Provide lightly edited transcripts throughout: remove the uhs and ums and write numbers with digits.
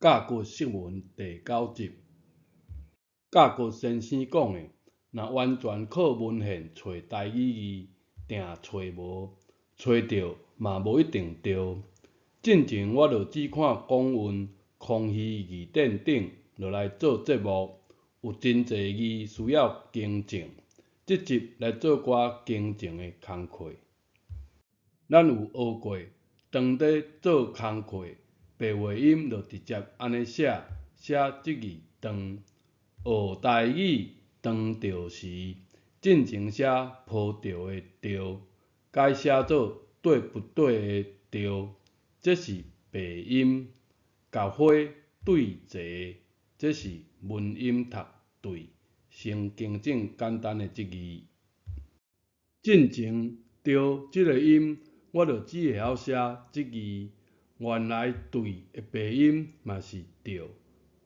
甲骨释文第9集。甲骨先生讲的，若完全靠文献找台语字，定找无，找着嘛无一定对。进前我就只看广韵、康熙字典等，就来做节目，有真侪字需要更正。这集来做寡更正的工课。咱有学过，当在做工课，白话音就直接安尼写这字当。学台语当着时，进前写铺着的着，改写做对不对的着，这是白音。甲花对齐，这是文音读对，先更正简单的字。进前着这个音，我就只会晓写这字，原来对的白音嘛是着，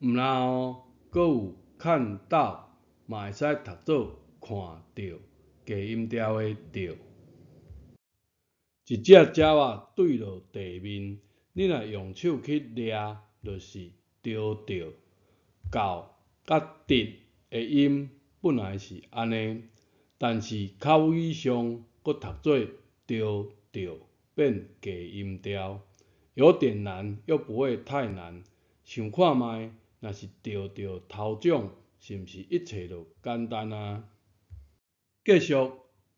毋然阁有看到，嘛会使读做看到，加音调的着。一只鸟仔对落地面，你若用手去抓，就是着着。到甲直的音本来是安尼，但是口语上阁读做着着，变假音调，有点难，又不会太难。想看卖，若是着着头奖，是毋是一切就简单啊？继续，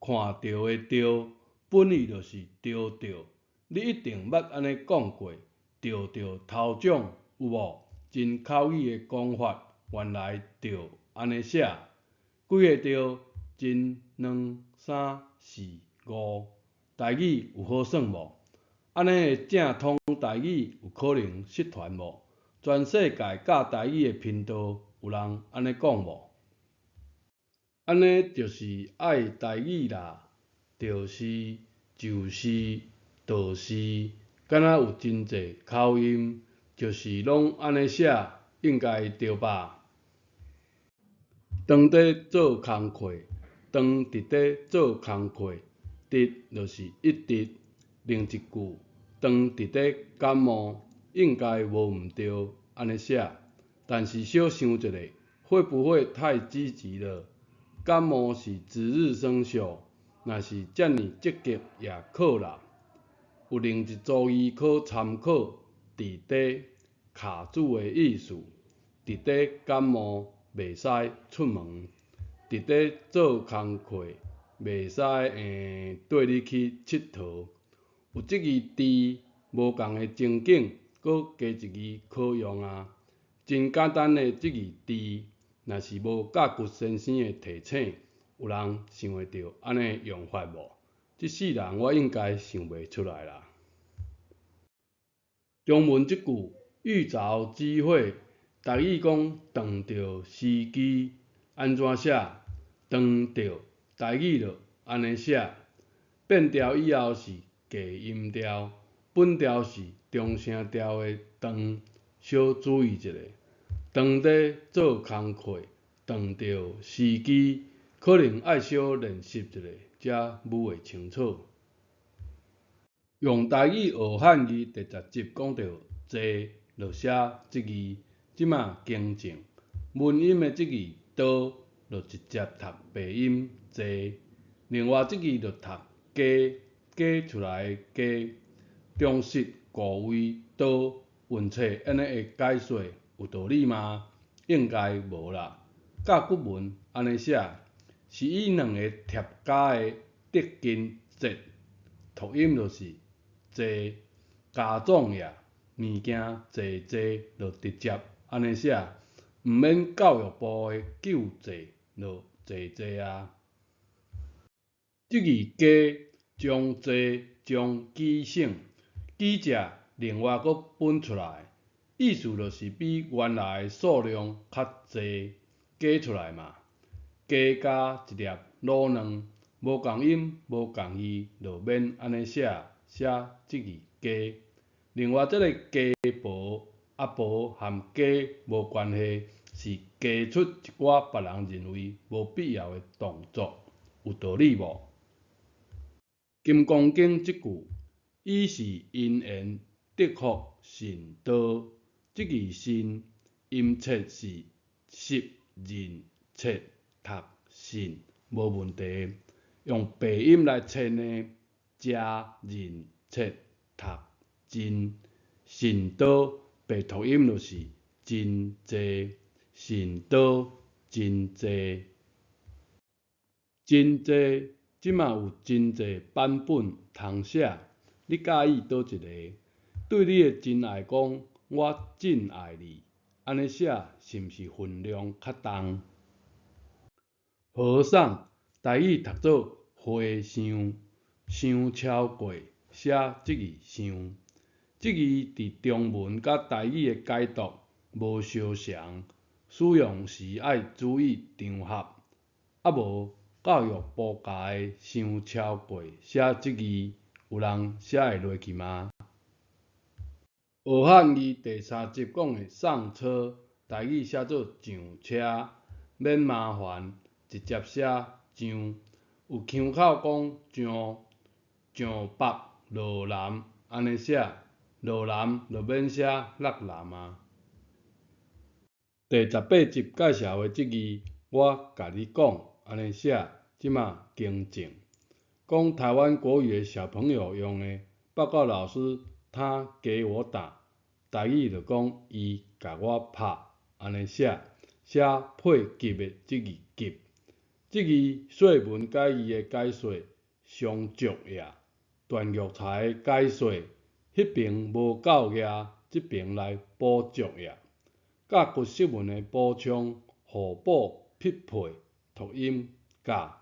看到的着，本意就是着着，你一定捌安尼讲过，着着头奖有无？真口语的讲法，原来着安尼写。几个着？一、二、三、四、五。台语有好算无？安尼的正统台语有可能失传无？全世界教台语的频道有人安尼讲无？安尼就是爱台语啦，就是就是就是敢若有真侪口音，就是拢安尼写，应该对吧？当在做工课，当伫咧做工课，直就是一直。另一句，当伫咧感冒，应该无毋对，安尼写。但是小想一下，会不会太积极了？感冒是值日生肖，若是遮尔积极也可啦。有另一组字可参考，伫咧卡住的意思，伫咧感冒袂使出门，伫咧做工课袂使缀你去佚佗。有即字字无共的情景，搁加一字可用啊。真简单的即字字，若是无甲骨先生的提醒，有人想会到安尼用法无？这世人我应该想袂出来啦。中文即句欲凿之会，台语讲断着时机，安怎写？断着，台语就安尼写。变调以后是假音调，本调是中声调的断，小注意一下。当在做工课，断着时机，可能爱小练习一下，才语会清楚。用台语学汉字第10集讲到坐，就写即字，即马更正。文音的即字倒，就直接读白音坐。另外即字就读加，加出来的加。中式古位倒，运册安尼的解说有道理吗？应该无啦。甲骨文安尼写，是以两个贴加的德根节，读音就是坐，加总也，物件坐坐就直接安尼写，毋免教育部的救济就坐坐啊。即字加将坐将记省，记者另外阁分出来，意思就是比原来的数量较侪，加出来嘛。加加一粒老卵，无共音无共义，就免安尼写即字加。另外这个加薄薄和加无关系，是加出一寡别人认为无必要的动作，有道理无？金刚经即句，以是因缘，得福甚多。即个信音切是识认切读信，无问题。用白音来切呢，加认切读真信多，白读音就是真济，信多真济。真济，即马有真济版本通写，你介意倒一个？对你的真爱讲，我真爱你，安尼写是毋是分量较重？和尚，台语读做和尚，伤超过写即个伤。即个伫中文甲台语的解读无相同，使用时爱注意场合，啊无教育部教的伤超过写即字，有人写会落去吗？学汉语第3集讲的上车，台语写做上车，免麻烦，直接写上。有腔口讲上北落南，安尼写，落南就免写落南啊。第18集介绍的即字，我甲你讲，安尼写，即马更正。讲台湾国语的小朋友用的，报告老师，他给我打。台语就讲伊甲我拍，安尼写，写配给的即字给。即字说文解义的解说上足页，段玉裁解说，迄边无够页，即边来补足页。甲骨释文的补充，互补匹配，读音甲。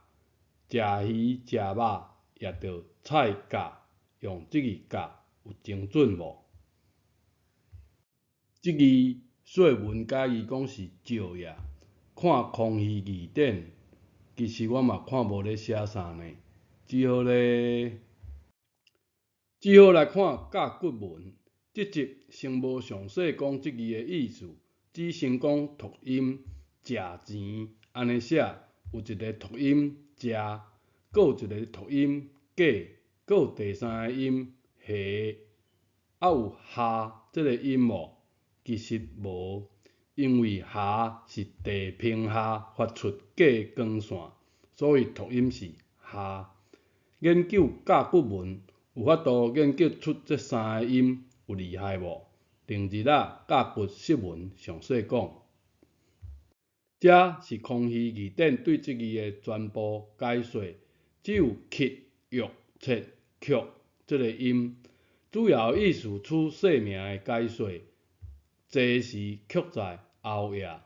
食鱼食肉，也着菜甲，用即字甲有精准无？即字说文解义讲是照页，看空虚字典，其实我嘛看无咧写啥呢，只好来看甲骨文。即集先无详细讲即字的意思，只先讲读音食钱安尼写，有一个读音食，搁有一个读音假，搁有第3个音下，啊有下这个音无？其实无，因为下是地平下发出假光线，所以读音是下。研究甲骨文有法度研究出这3个音，有厉害无？另一仔甲骨释文详细讲。这是空虚字典对即字的全部解说，只有曲、玉、切、曲这个音，主要意思取说明的解说。这是曲在后页，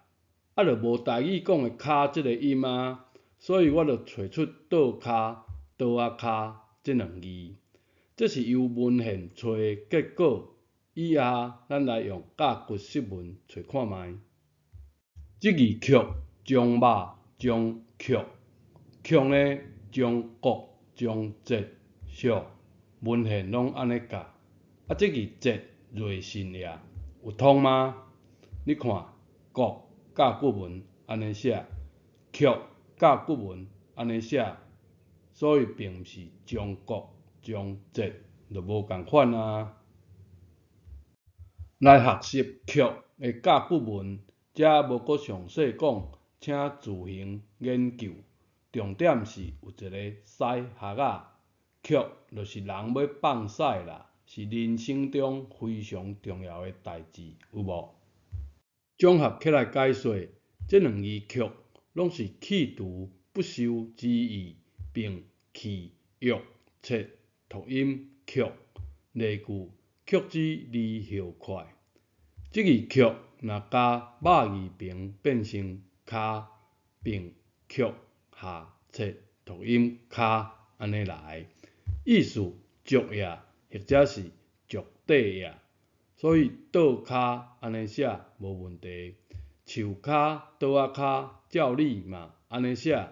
就无台语讲的骹这个音啊，所以我就找出倒骹、倒啊骹这2字，这是由文献找的结果。以下咱来用甲骨释文找看觅。即字曲，将肉将曲，曲呢将国将节属，文献拢安尼教。即字节瑞信也。有通吗？你看，国甲骨文安尼写，曲甲骨文安尼写，所以并毋是将国将节，就无共款啊。来学习曲的甲骨文，这无搁详细讲，请自行研究。重点是有一个驶学仔，曲就是人要放屎啦。是人生中非常重要的代志，有无？综合起来解说，这2字曲拢是企图不修之意，并气欲切读音曲。例句：曲之离后快。即字曲若加肉字旁变成骹，并曲下切读音骹，安尼来，意思足页。或者是足底页，所以倒骹安尼写无问题。树骹、倒仔骹，照理嘛安尼写，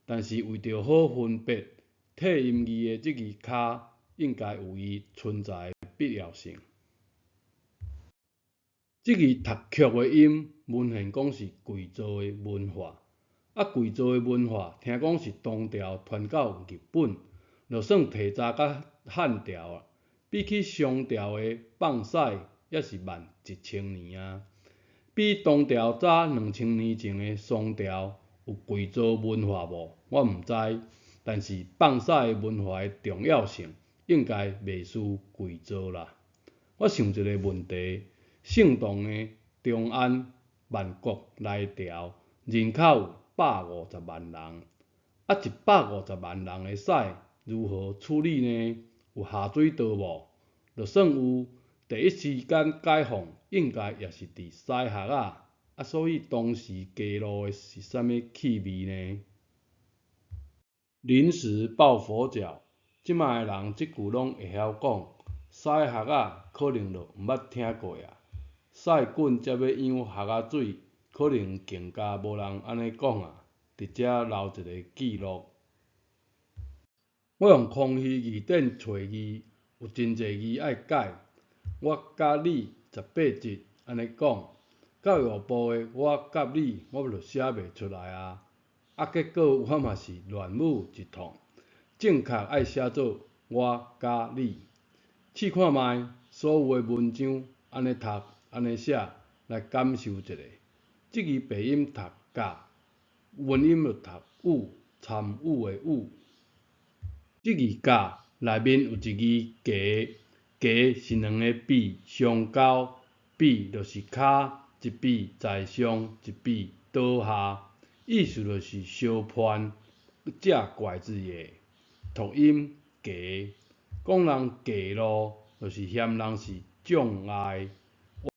但是为着好分别，替音字的即字骹应该有伊存在的必要性。即字读曲的音，文献讲是贵州的文化，贵州的文化听讲是唐朝传到日本，就算提早甲汉朝啊。比起商朝的放屎，也是慢1000年啊。比唐朝早2000年前的宋朝有贵族文化无？我毋知，但是放屎的文化的重要性应该袂输贵族啦。我想一个问题：姓唐的中安万国来朝，人口有150万人，150万人的屎如何处理呢？有下水道无？就算有，第一时间解放应该也是伫屎壳所以当时加入的是啥物气味呢？临时抱佛脚，即卖人即句拢会晓讲，屎壳可能就毋捌听过啊。屎滚才要养壳水，可能更加无人安尼讲啊。伫遮留一个记录。我用空虚字典找字，有真侪字爱改。我甲你18集安尼讲，教育部的我甲你我就写袂出来啊。结果我嘛是乱舞一通。正确爱写做我甲你。试看卖，所有的文章安尼读安尼写，来感受一下。即字鼻音读甲，文音就读雨，参与的雨。即字甲内面有一字加，加是两个笔相交，笔就是骹，一笔在上，一笔倒下，意思就是相伴这怪字的。读音加，讲人加路，就是嫌人是障碍；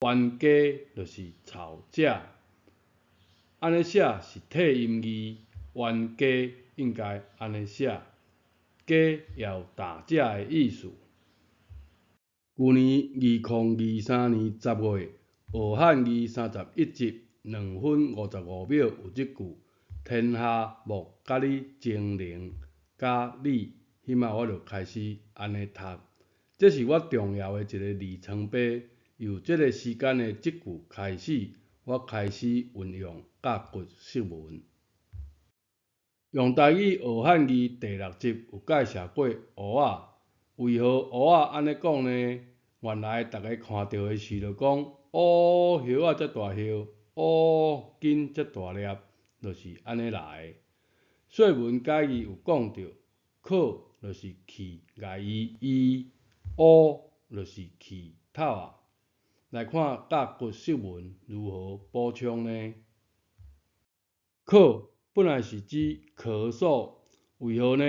冤家就是吵架。安尼写是替音字，冤家应该安尼写，家也有打架的意思。去年2023年10月，学汉字31集2分55秒有即句：天下无甲你精灵，甲你。迄摆我就开始安尼读，这是我重要的一个里程碑。由这个时间的即句开始，我开始运用甲骨释文。用台语学汉字第6集有介绍过蚵仔，为何蚵仔安尼讲呢？原来大家看到的是就讲，叶仔遮大叶，根遮大粒，就是安尼来的。说文解字有讲到，可就是去牙医，就是去透啊。来看甲骨释文如何补充呢？可本来是指咳嗽，为何呢？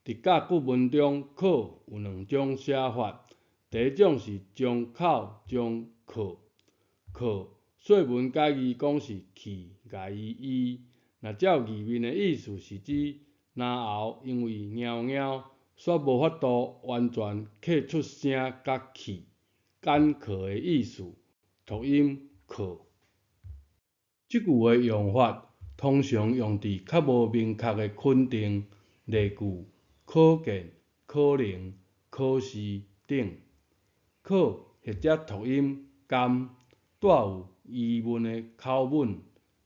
伫甲骨文中，可有2种写法。第一种是将口将咳，说文解字讲是去牙医。若照字面的意思是指然后因为尿尿，煞无法度完全咳出声甲气，干咳的意思。读音咳。即句的用法通常用伫较无明确的肯定，例句可见、可能、可是等。可或者读音甘，带有疑问的口吻，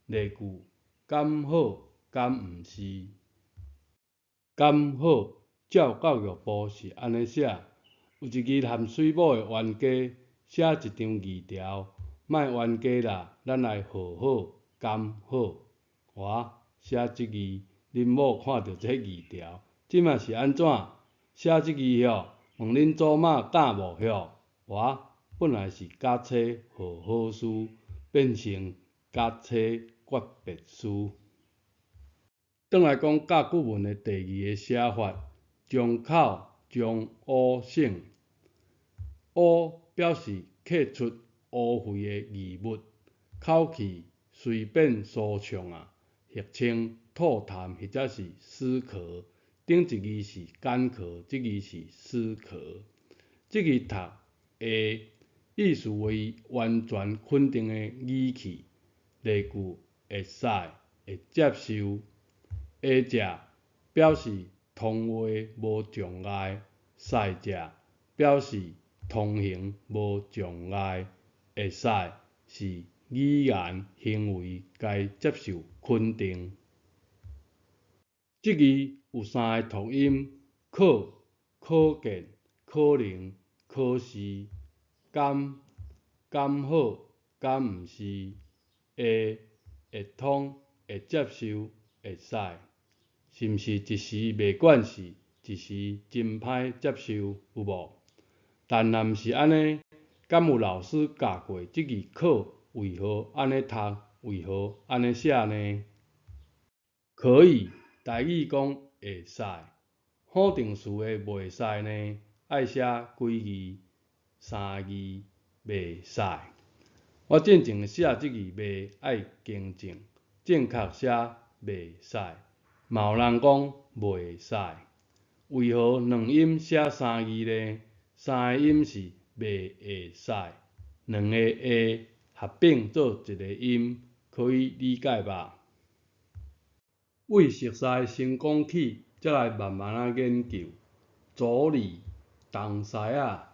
例句敢好、敢毋是。敢好，照教育部是安尼写，有一字含水母的冤家，写一张字条，莫冤家啦，咱来和好，敢好。哇，写即字，恁某看到这字条，即卖是安怎？写即字吼，问恁祖妈敢无吼？哇，本来是假册和好事，变成假册诀别书。转来讲甲骨文的第2个写法，将口将省，表示咳出污秽的异物，口气随便舒畅啊，俗称吐痰或者是死咳。顶一字是干咳，即字是死咳。即字读会，意思为完全肯定的语气，例句会使、会接受。会者表示通话无障碍，使者表示通行无障碍，会使是语言行为该接受肯定。即字有3个读音：可、可见、可能、可是、敢。敢好，敢毋是，会通，会接受，会使，是毋是一时袂惯势，一时真歹接受，有无？但若毋是安尼，敢有老师教过即字考为何安尼读，为何安尼写呢？可以，台语讲会使，否定词的袂使呢，爱写几字？3个字，袂使。我正经写即字袂爱更正，正确写袂使。嘛有人讲袂使，为何两音写3个字呢？3个音是袂会使，两个会合并做一个音，可以理解吧？为熟悉先讲起，才来慢慢研究。组理、同识仔、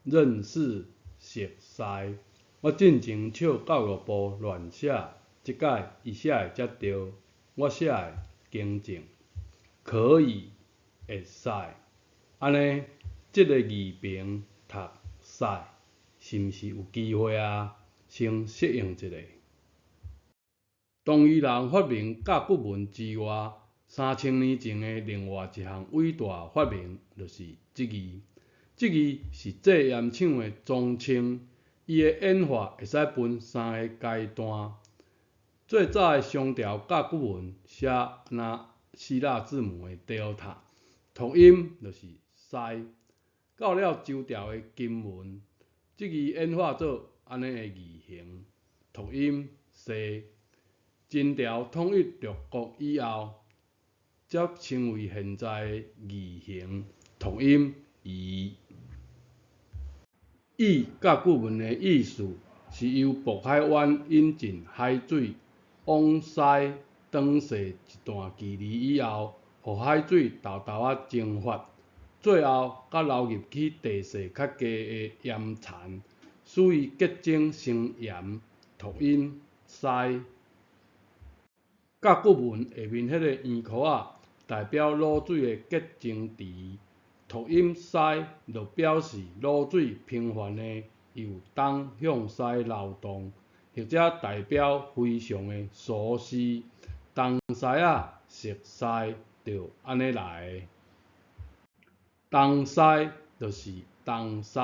认识、熟悉。我进前笑教育部乱写，即摆伊写的才对，我写的更正。可以，会使，安尼即个字频读使，是毋是有机会啊？先适应一下。东夷人发明甲骨文之外，3000年前的另外一项伟大发明，就是即字。即字是最严抢的总称，伊的演化会使分3个阶段。最早的商朝甲骨文写希腊字母的 Delta， 读音就是西。到了周朝的金文，即字演化做安尼的字形，读音西。秦朝统一六国以后，才成为现在的字形，读音夷。易甲骨文的意思是由渤海湾引进海水往西转西一段距离以后，互海水豆豆仔蒸发，最后才流入去地势较低的盐田，使伊结晶成盐，读音西。甲骨文下面迄个圆箍仔代表露水的结晶池，读音西，就表示露水频繁的由东向西流动，或者代表非常的疏湿。东西仔熟悉，就安尼来的。东西就是东西，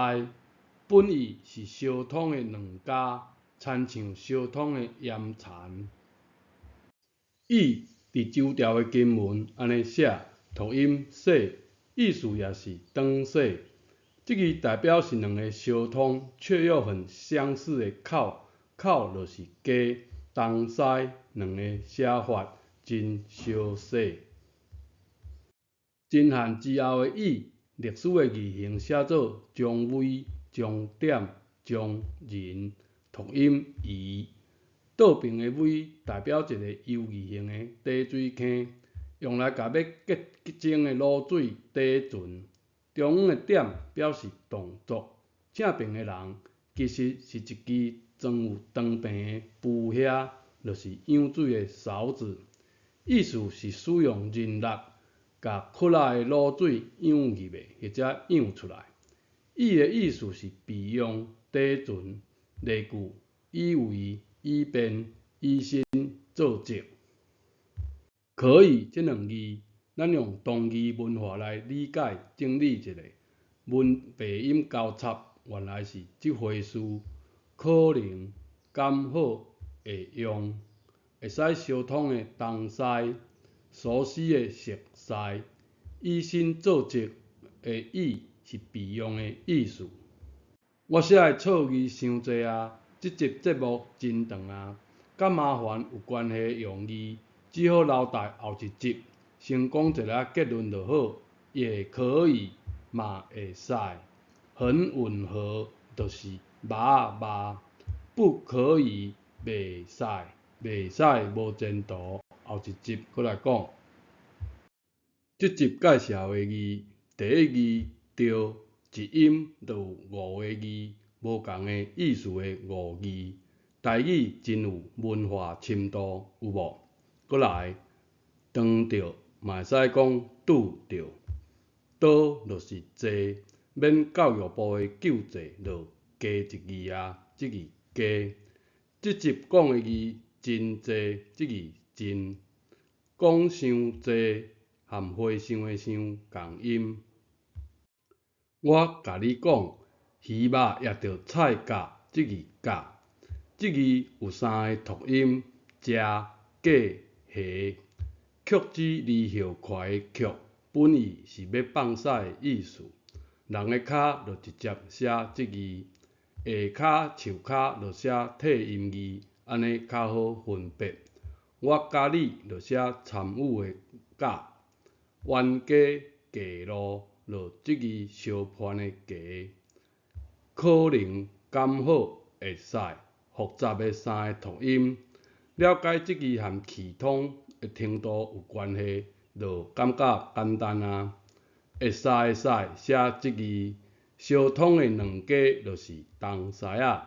本意是相通的两家，亲像相通的盐田。易伫周朝的金文安尼写，读音西，意思也是转西。即字代表是两个相通却又很相似的口，口就是家，东西两个写法真相似。秦汉之后的易，历史的字形写作姜维、姜点、姜人，读音夷。倒边的尾代表一个 U 字形的滴水坑，用来甲要结晶的露水滴存。中央的点表示动作，正边的人其实是一支装有长柄的布靴，就是舀水的勺子。意思是使用人力，甲窟仔的露水舀入去，或者舀出来。易的意思是备用、滴存。例句：以为、以便、以身作则。可以这两字，咱用同义文化来理解整理一下。文背音交叉，原来是即回事。可能、刚好、会用、会使相通的东西、熟悉的熟悉、以身作则的以是备用的意思。我写的错字伤济啊，这集节目真长啊，甲麻烦有关系的用字，只好留待后一集先讲一个结论就好。也可以，嘛会使，很吻合，就是嘛嘛。不可以，袂使，袂使无前途。后一集再来讲。这集介绍的字，第一字着一音就有5个字，无同的意思的5字。台语真有文化深度，有无？再来，当着嘛会使讲拄着，倒就是坐，免教育部的救济就加一字啊。即字加。即集讲的字真济，即字真。讲伤济含花伤的伤共音。我甲你讲，鱼肉也着菜价，即字价。即字有三个读音：食、价、下。曲子离后快的曲，本意是要放屎的意思。人的骹就直接写即字，下骹、手骹就写替音字，安尼较好分别。我甲你就写参与的甲，冤家价路就即字相伴的价。可能、刚好、会使，复杂的三个读音。了解即字和气通的程度有关系，就感觉简单啊。会使写即字，相通的两家就是同师仔。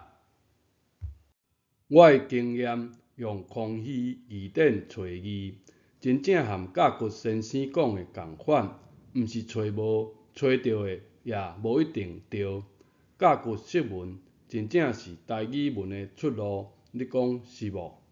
我的经验，用空虚字典找字，真正和甲骨先生讲的共款，毋是找无，找到的也无一定对。甲骨释文真正是台语文的出路，你讲是无？